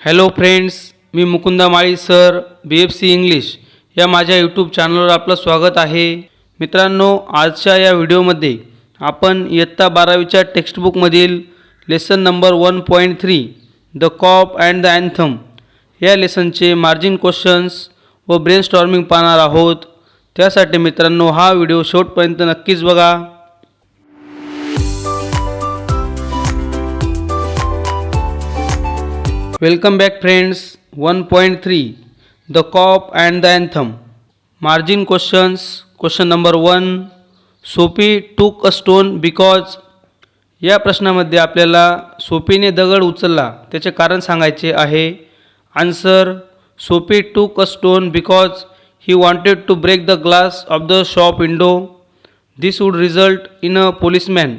Hello friends, मी मुकुंदा माळी sir BFC English या माझ्या YouTube चॅनलवर आपलं स्वागत आहे. मित्रांनो, आजच्या या व्हिडिओमध्ये आपण इयत्ता 12वीच्या टेक्स्टबुकमधील lesson number 1.3 the cop and the anthem या लेसनचे मार्जिन क्वेश्चन्स व ब्रेनस्टॉर्मिंग पाहणार आहोत. त्यासाठी मित्रांनो हा व्हिडिओ शेवटपर्यंत नक्कीच बघा. Welcome back friends. 1.3 the cop and the anthem. Margin questions. Question number 1, Sophie took a stone because. या प्रश्नामध्ये आपल्याला सोफीने दगड उचलला त्याचे कारण सांगायचे आहे. Answer, Sophie took a stone because he wanted to break the glass of the shop window. This would result in a policeman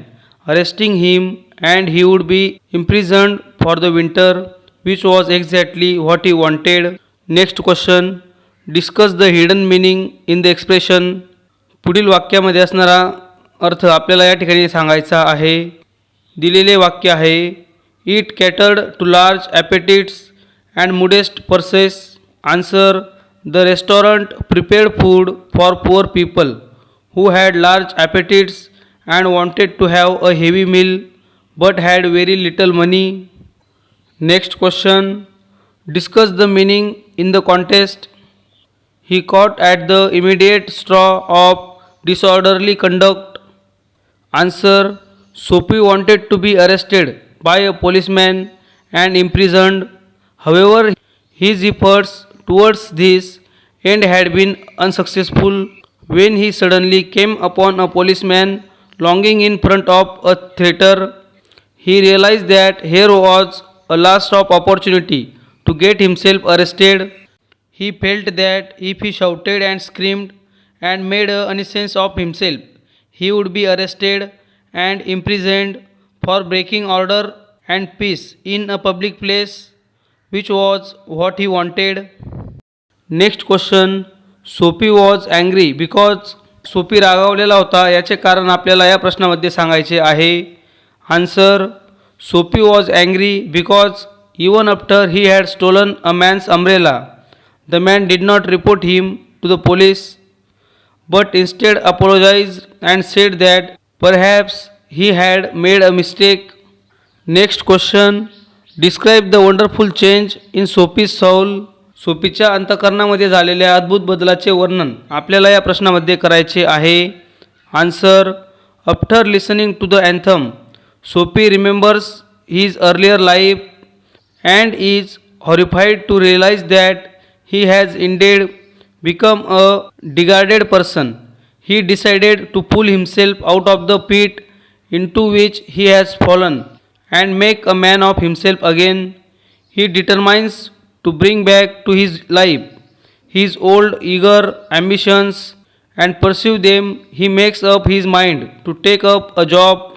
arresting him and he would be imprisoned for the winter, which was exactly what he wanted. Next question, discuss the hidden meaning in the expression. पुढील वाक्यामध्ये असणारा अर्थ आपल्याला या ठिकाणी सांगायचा आहे. दिलेले वाक्य आहे, It catered to large appetites and modest purses. Answer, the restaurant prepared food for poor people who had large appetites and wanted to have a heavy meal but had very little money. Next question, discuss the meaning in the context. He caught at the immediate straw of disorderly conduct. Answer, Sophie wanted to be arrested by a policeman and imprisoned. However, his efforts towards this end had been unsuccessful when he suddenly came upon a policeman lounging in front of a theater. He realized that here was a last stop opportunity to get himself arrested. He felt that if he shouted and screamed and made a nuisance of himself, he would be arrested and imprisoned for breaking order and peace in a public place, which was what he wanted. Next question, Sophie was angry because. Sophie रागावलेला होता याचे कारण आपल्याला या प्रश्नामध्ये सांगायचे आहे. Answer, Sophie was angry because even after he had stolen a man's umbrella, the man did not report him to the police, but instead apologized and said that perhaps he had made a mistake. Next question, describe the wonderful change in Sophie's soul. सोफीच्या अंतःकरणामध्ये झालेल्या अद्भुत बदलाचे वर्णन आपल्याला या प्रश्नामध्ये करायचे आहे. Answer, after listening to the anthem, Sophie remembers his earlier life and is horrified to realize that he has indeed become a degraded person. He decided to pull himself out of the pit into which he has fallen and make a man of himself again. He determines to bring back to his life his old eager ambitions and pursue them. He makes up his mind to take up a job.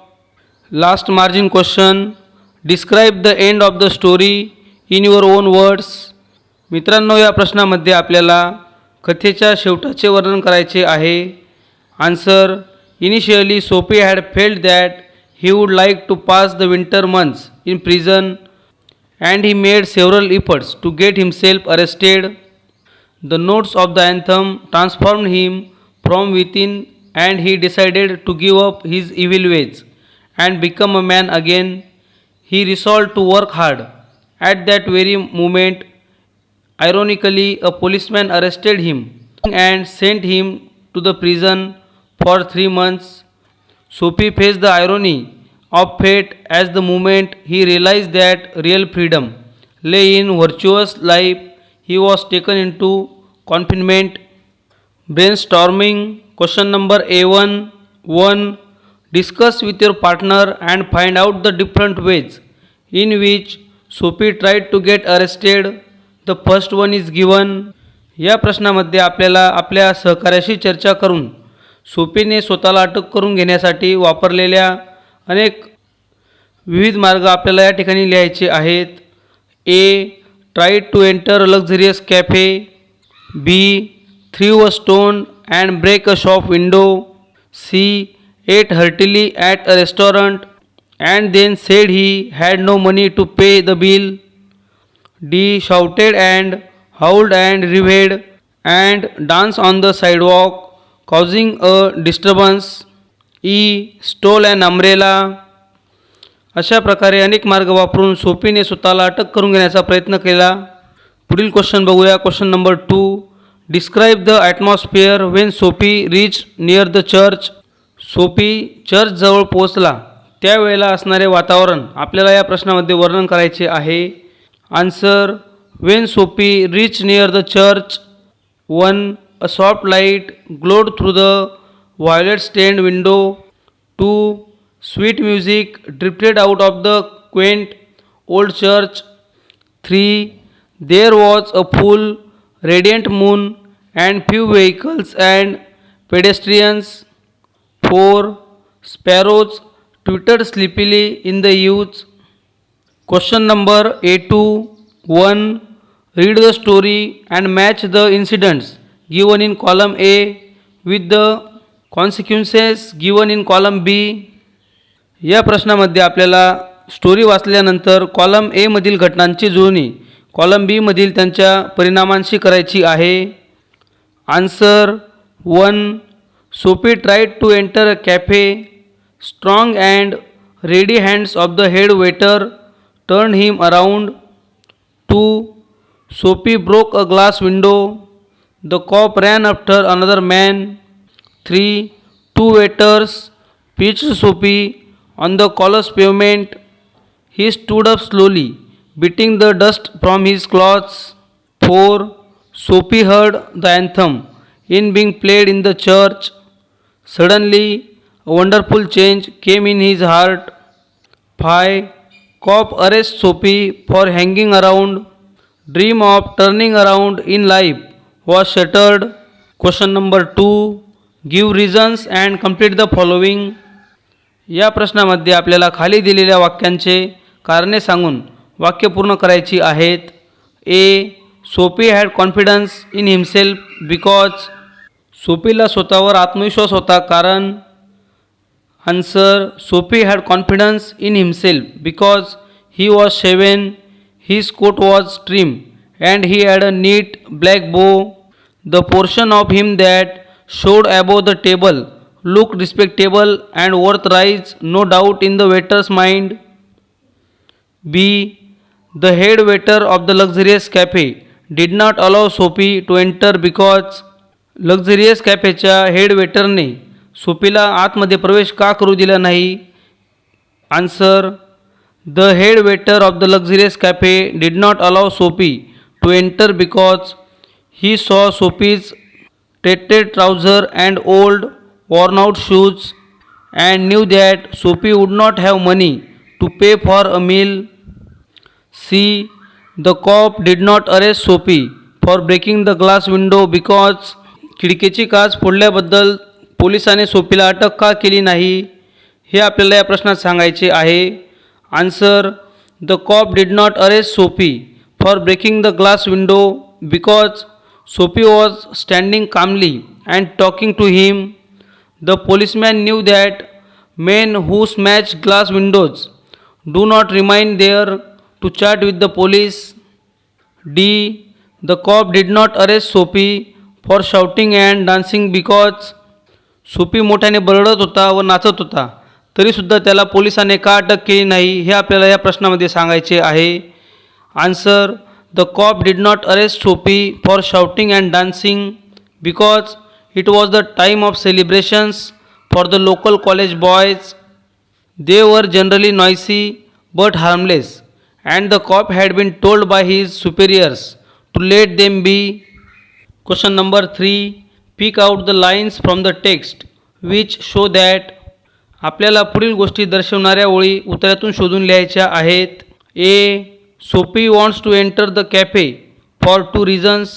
Last margin question, describe the end of the story in your own words. मित्रांनो, या प्रश्नामध्ये आपल्याला कथेच्या शेवटाचे वर्णन करायचे आहे. Answer, initially Sophie had felt that he would like to pass the winter months in prison and he made several efforts to get himself arrested. The notes of the anthem transformed him from within and he decided to give up his evil ways and become a man again. He resolved to work hard. At that very moment, ironically, a policeman arrested him and sent him to the prison for 3 months. Sophie faced the irony of fate as the moment he realized that real freedom lay in virtuous life. He was taken into confinement. Brainstorming. Question number A1. 1. Discuss with your partner and find out the different ways in which Sophie tried to get arrested. The first one is given. या प्रश्नामध्ये आपल्याला आपल्या सहकार्याशी चर्चा करून सोफीने स्वतःला अटक करून घेण्यासाठी वापरलेल्या अनेक विविध मार्ग आपल्याला या ठिकाणी लिहायचे आहेत. A. Tried to enter a luxurious cafe. B. Threw a stone and break a shop window. C. Ate heartily at a restaurant and then said he had no money to pay the bill. D. Shouted and howled and raved and danced on the sidewalk, causing a disturbance. E. Stole an umbrella. अशा प्रकारे अनेक मार्ग वापरून सोपीने स्वतःला अटक करून घेण्याचा प्रयत्न केला. पुढील क्वेश्चन बघूया. Question number 2. Describe the atmosphere when Soapy reach near the church. सोपी चर्चजवळ पोहोचला त्यावेळेला असणारे वातावरण आपल्याला या प्रश्नामध्ये वर्णन करायचे आहे. Answer. When Soapy reach near the church. 1. A soft light glowed through the violet stained window. 2. Sweet music drifted out of the quaint old church. 3. There was a full radiant moon and few vehicles and pedestrians. 4. Sparrows twittered sleepily in the woods. Question number A2. 1. Read the story and match the incidents given in column A with the consequences given in column B. या प्रश्नामध्ये आपल्याला story वाचल्यानंतर column A मधील घटनांची जुळणी column बी मधील त्यांच्या परिणामांशी करायची आहे. Answer. 1. Soapy tried to enter a cafe. Strong and ready hands of the head waiter turn him around. 2. Soapy broke a glass window. The cop ran after another man. 3. 2 waiters pitched Soapy on the colorless pavement. He stood up slowly, beating the dust from his clothes. 4. Sophie heard the anthem in being played in the church. Suddenly, a wonderful change came in his heart. 5. Cop arrests Sophie for hanging around. Dream of turning around in life was shattered. Question number 2. Give reasons and complete the following. या प्रश्नामध्ये आपल्याला खाली दिलेल्या वाक्यांचे कारणे सांगून वाक्य पूर्ण करायची आहेत. A. Soapy had confidence in himself because. सोपीला स्वतःवर आत्मविश्वास होता कारण. Answer. Soapy had confidence in himself because he was shaven. His coat was trim and he had a neat black bow. The portion of him that showed above the table looked respectable and worth rise, no doubt in the waiter's mind. B. The head waiter of the luxurious cafe did not allow Sophie to enter because luxurious कॅफेच्या head वेटरने सोफीला आतमध्ये प्रवेश का करू दिला नाही. Answer. The head waiter of the luxurious cafe did not allow Sophie to enter because he saw Sophie's tattered trouser and old worn out shoes and knew that Sophie would not have money to pay for a meal. C. The cop did not arrest Sophie for breaking the glass window because खिडकीची काच फोडल्याबद्दल पोलिसाने सोफीला अटक का केली नाही हे आपल्याला या प्रश्नात सांगायचे आहे. Answer. The cop did not arrest Sophie for breaking the glass window because Sophie was standing calmly and talking to him. The policeman knew that men who smash glass windows do not remain there to chat with the police. D. The cop did not arrest Sophie for shouting and dancing because Sophie मोठ्याने बरळत होता व नाचत होता तरीसुद्धा त्याला पोलिसाने का अटक केली नाही हे आपल्याला या प्रश्नामध्ये सांगायचे आहे. Answer. The cop did not arrest Sophie for shouting and dancing because it was the time of celebrations for the local college boys. They were generally noisy but harmless, and the cop had been told by his superiors to let them be. Question number 3. Pick out the lines from the text which show that. आपल्याला पुढील गोष्टी दर्शवणाऱ्या ओळी उत्तरातून शोधून लिहायच्या आहेत. A. Sophie wants to enter the cafe for 2 reasons.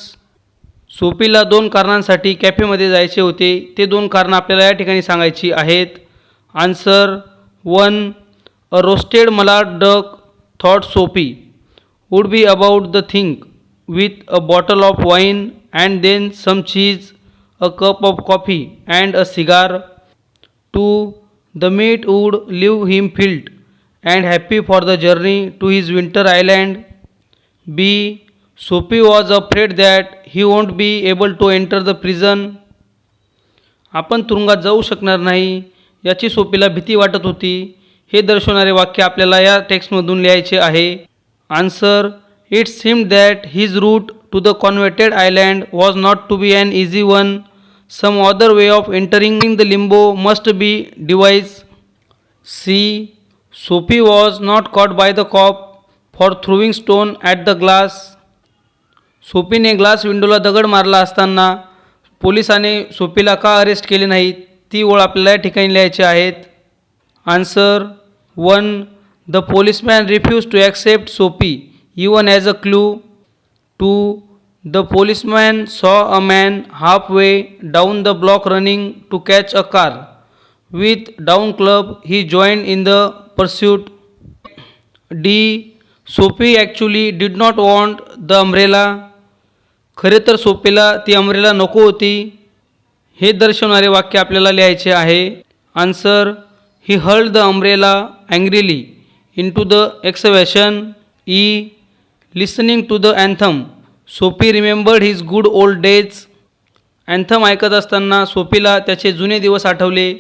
सोफीला 2 कारणांसाठी कॅफेमध्ये जायचे होते. ते 2 कारणं आपल्याला या ठिकाणी सांगायची आहेत. Answer. 1. A roasted mallard duck thought Sophie would be about the thing with a bottle of wine and then some cheese, a cup of coffee and a cigar. 2. The meat would leave him filled and happy for the journey to his winter island. B. Sophie was afraid that he won't be able to enter the prison. आपण तुरुंगात जाऊ शकणार नाही याची सोफीला भीती वाटत होती. हे दर्शवणारे वाक्य आपल्याला या टेक्स्टमधून लिहायचे आहे. Answer. It seemed that his route to the coveted island was not to be an easy one. Some other way of entering the limbo must be devise. C. Sophie was not caught by the cop for throwing stone at the glass. सोफीने glass विंडोला दगड मारला असताना पोलिसाने सोफीला का arrest केले नाही ती ओळ आपल्याला या ठिकाणी लिहायची आहेत. Answer. 1. The policeman refuse to accept Sophie even as a clue. 2. The policeman saw a man half way down the block running to catch a car. With down club he joined in the pursuit. D. Sophie actually did not want the umbrella. खरे तर सोफीला ती umbrella नको होती. हे दर्शवणारे वाक्य आपल्याला लिहायचे आहे. Answer. He hurled the umbrella angrily into the excavation. E. Listening to the anthem Sophie remembered his good old days. Anthem ऐकत असताना सोफीला त्याचे जुने दिवस आठवले.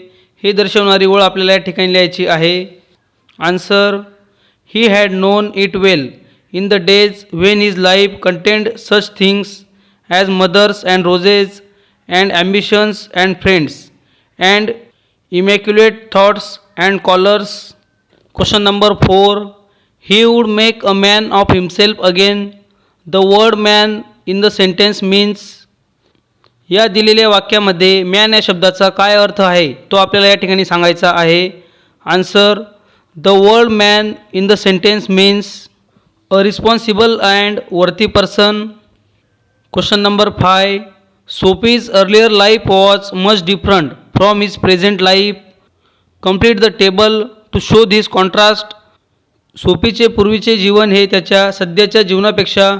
हे दर्शवणारी ओळ आपल्याला या ठिकाणी लिहायची आहे. Answer. He had non it well in the days when his life contained such things as mothers and roses and ambitions and friends and immaculate thoughts and callers. Question number 4. He would make a man of himself again. The word man in the sentence means. या दिलेल्या वाक्यामध्ये man या शब्दाचा काय अर्थ आहे तो आपल्याला या ठिकाणी सांगायचा आहे. Answer. The word man in the sentence means a responsible and worthy person. Question number 5. Sophie's earlier life was much different from his present life. Complete the table to show this contrast. सोफीचे पूर्वीचे जीवन हे त्याच्या सध्याच्या जीवनापेक्षा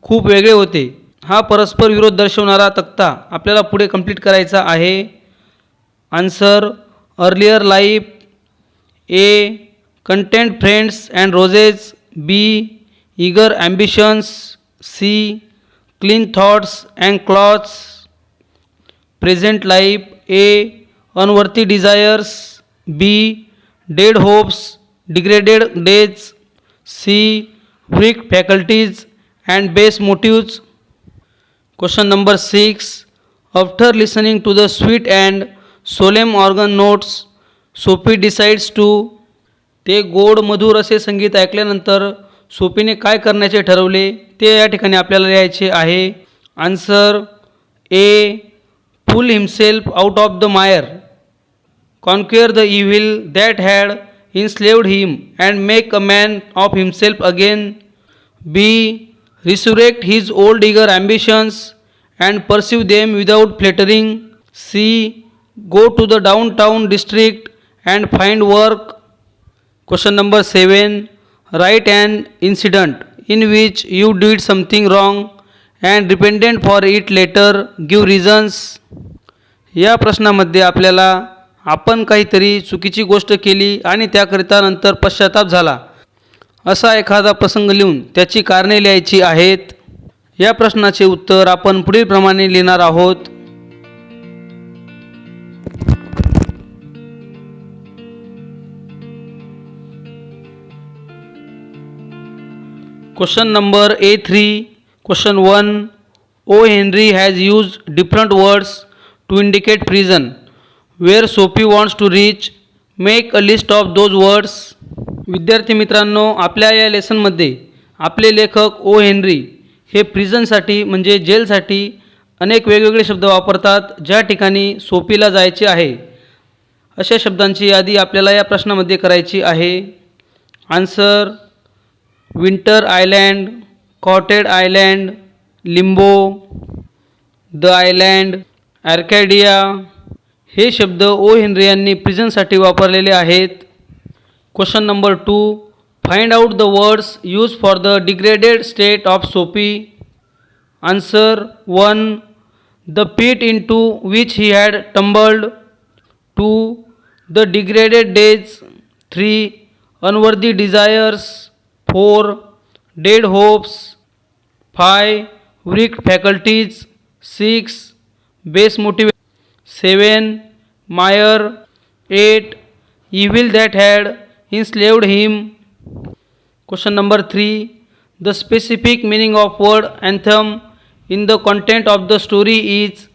खूप वेगळे होते. हा परस्पर विरोध दर्शवणारा तक्ता आपल्याला पुढे कंप्लीट करायचा आहे. Answer. Earlier life. A. Content friends and roses. B. eager ambitions. C. clean thoughts and clothes. Present life. A. unworthy desires. B. dead hopes, degraded days. C. weak faculties and base motives. Question number 6. After listening to the sweet and solemn organ notes, Sophie decides to. ते गोड मधुर असे संगीत ऐकल्यानंतर सोफीने काय करण्याचे ठरवले ते या ठिकाणी आपल्याला लिहायचे आहे. Answer. A. Pull himself out of the mire. Conquer the evil that had enslaved him and make a man of himself again. B. Resurrect his old eager ambitions and pursue them without flattering. C. Go to the downtown district and find work. Question number 7. Write an incident in which you did something wrong and repented for it later. Give reasons. या प्रश्नामध्ये आपल्याला आपण काहीतरी चुकीची गोष्ट केली आणि त्याकरिता नंतर पश्चाताप झाला असा एखादा प्रसंग लिहून त्याची कारणे लिहायची आहेत. या प्रश्नाचे उत्तर आपण पुढील प्रमाणे लिहिणार आहोत. Question number A3. Question 1. O. Henry has used different words to indicate prison. Where Sophie wants to reach, make a list of those words. विद्यार्थी मित्रांनो, आपल्या या लेसनमध्ये आपले लेखक ओ हेनरी हे प्रिझनसाठी म्हणजे जेलसाठी अनेक वेगवेगळे शब्द वापरतात ज्या ठिकाणी सोफीला जायचे आहे. अशा शब्दांची यादी आपल्याला या प्रश्नामध्ये करायची आहे. Answer. Winter island, coveted island, limbo, the island, Arcadia हे शब्द ओ हेनरी यांनी प्रिझनसाठी वापरलेले आहेत. Question number 2. Find out the words use for the degraded state of Sophie. Answer. 1. The pit into which he had tumbled. 2. The degraded days. 3. Unworthy desires. 4. Dead hopes. 5. Weak faculties. 6. Base motivation. 7. Mire. 8. Evil that had enslaved him. Question number 3. The specific meaning of word anthem in the content of the story is.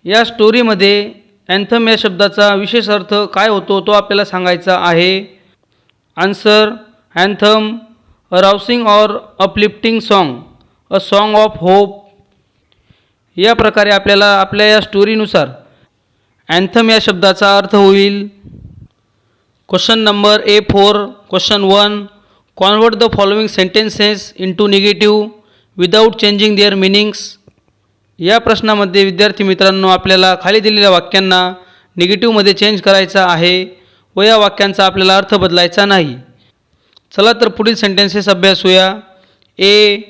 या स्टोरीमध्ये anthem या शब्दाचा विशेष अर्थ काय होतो तो आपल्याला सांगायचा आहे. आन्सर. अँथम अ राउसिंग और uplifting song, a song of hope. या प्रकारे आपल्याला आपल्या या स्टोरीनुसार अँथम या शब्दाचा अर्थ होईल. Question number A4. Question 1. Convert the following sentences into negative without changing their meanings. या प्रश्नामध्ये विद्यार्थी मित्रांनो आपल्याला खाली दिलेल्या वाक्यांना निगेटिव्हमध्ये चेंज करायचा आहे व या वाक्यांचा आपल्याला अर्थ बदलायचा नाही. चला तर पुढील सेंटेन्सेस अभ्यासूया. A.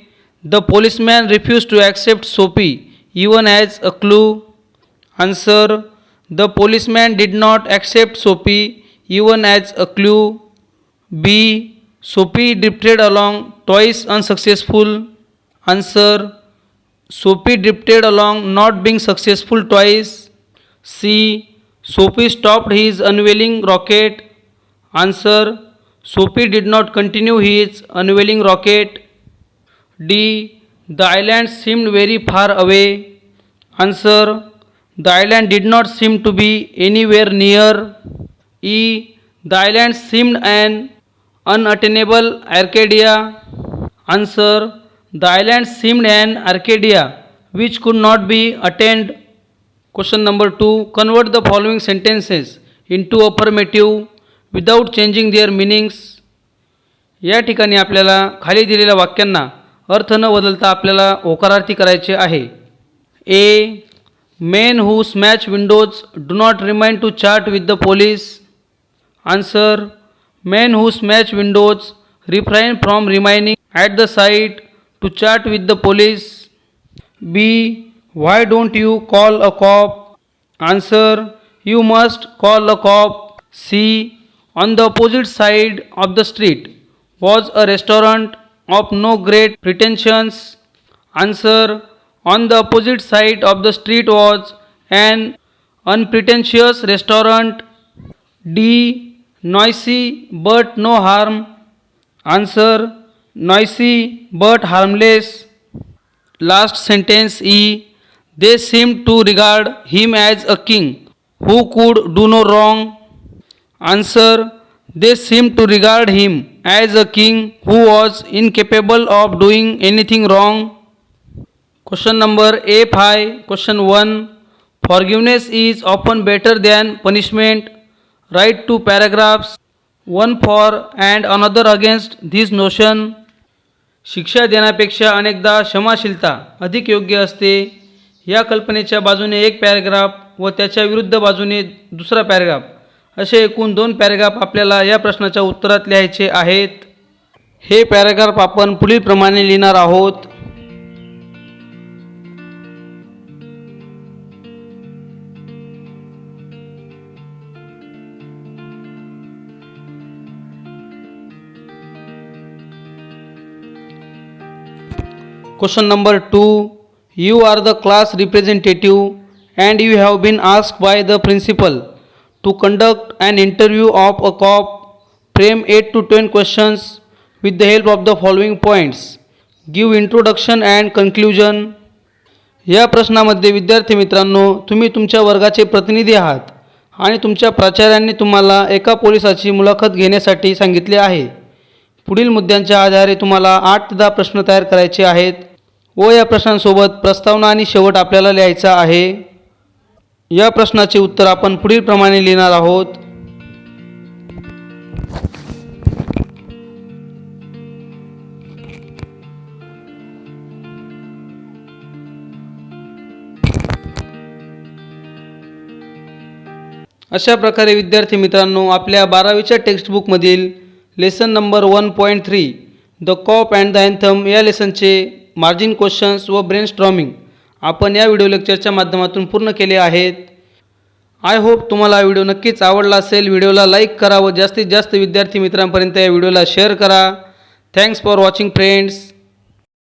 The policeman refuse to accept Soapy even as a clue. Answer. The policeman did not accept Soapy even as a clue. B. Soapy drifted along twice unsuccessful. Answer. Sophie drifted along not being successful twice. C. Sophie stopped his unveiling rocket. Answer. Sophie did not continue his unveiling rocket. D. The island seemed very far away. Answer. The island did not seem to be anywhere near. E. The island seemed an unattainable Arcadia. Answer. The island seemed an Arcadia which could not be attained. Question number 2. Convert the following sentences into affirmative without changing their meanings. या ठिकाणी आपल्याला खाली दिलेल्या वाक्यांना अर्थ न बदलता आपल्याला होकारार्थी करायचे आहे. A. Men who smash windows do not remain to chat with the police. Answer. Men who smash windows refrain from remaining at the site to chat with the police. B. Why don't you call a cop? Answer. You must call a cop. C. On the opposite side of the street was a restaurant of no great pretensions. Answer. On the opposite side of the street was an unpretentious restaurant. D. Noisy but no harm. Answer. Noisy but harmless. Last sentence E. They seemed to regard him as a king who could do no wrong. Answer. They seemed to regard him as a king who was incapable of doing anything wrong. Question number A5. Question 1. Forgiveness is often better than punishment. Write two paragraphs, one for and another against this notion. शिक्षा देण्यापेक्षा अनेकदा क्षमाशीलता अधिक योग्य असते. या कल्पनेच्या बाजूने एक पॅराग्राफ व त्याच्या विरुद्ध बाजूने दुसरा पॅराग्राफ असे एकूण 2 पॅराग्राफ आपल्याला या प्रश्नाच्या उत्तरात लिहायचे आहेत. हे पॅराग्राफ आपण पुढीलप्रमाणे लिहिणार आहोत. Question number 2. You are the class representative and you have been asked by the principal to conduct an interview of a cop. Frame 8 to 10 questions with the help of the following points. Give introduction and conclusion. या प्रश्नामध्ये विद्यार्थी मित्रांनो तुम्ही तुमच्या वर्गाचे प्रतिनिधी आहात आणि तुमच्या प्राचार्यांनी तुम्हाला एका पोलिसाची मुलाखत घेण्यासाठी सांगितले आहे. पुढील मुद्द्यांच्या आधारे तुम्हाला 8 ते 10 प्रश्न तयार करायचे आहेत व या प्रश्नांसोबत प्रस्तावना आणि शेवट आपल्याला लिहायचा आहे. या प्रश्नाचे उत्तर आपण पुढीलप्रमाणे लिहिणार आहोत. अशा प्रकारे विद्यार्थी मित्रांनो आपल्या 12वीच्या टेक्स्टबुकमधील lesson number 1.3 the cop and the anthem या लेसनचे मार्जिन क्वेश्चन्स व ब्रेनस्टॉर्मिंग आपण या व्हिडिओ लेक्चरच्या माध्यमातून पूर्ण केले आहेत. आय होप तुम्हाला हा व्हिडिओ नक्कीच आवडला असेल. व्हिडिओला लाईक करा व जास्तीत जास्त विद्यार्थी मित्रांपर्यंत या व्हिडिओला शेअर करा. Thanks for watching friends.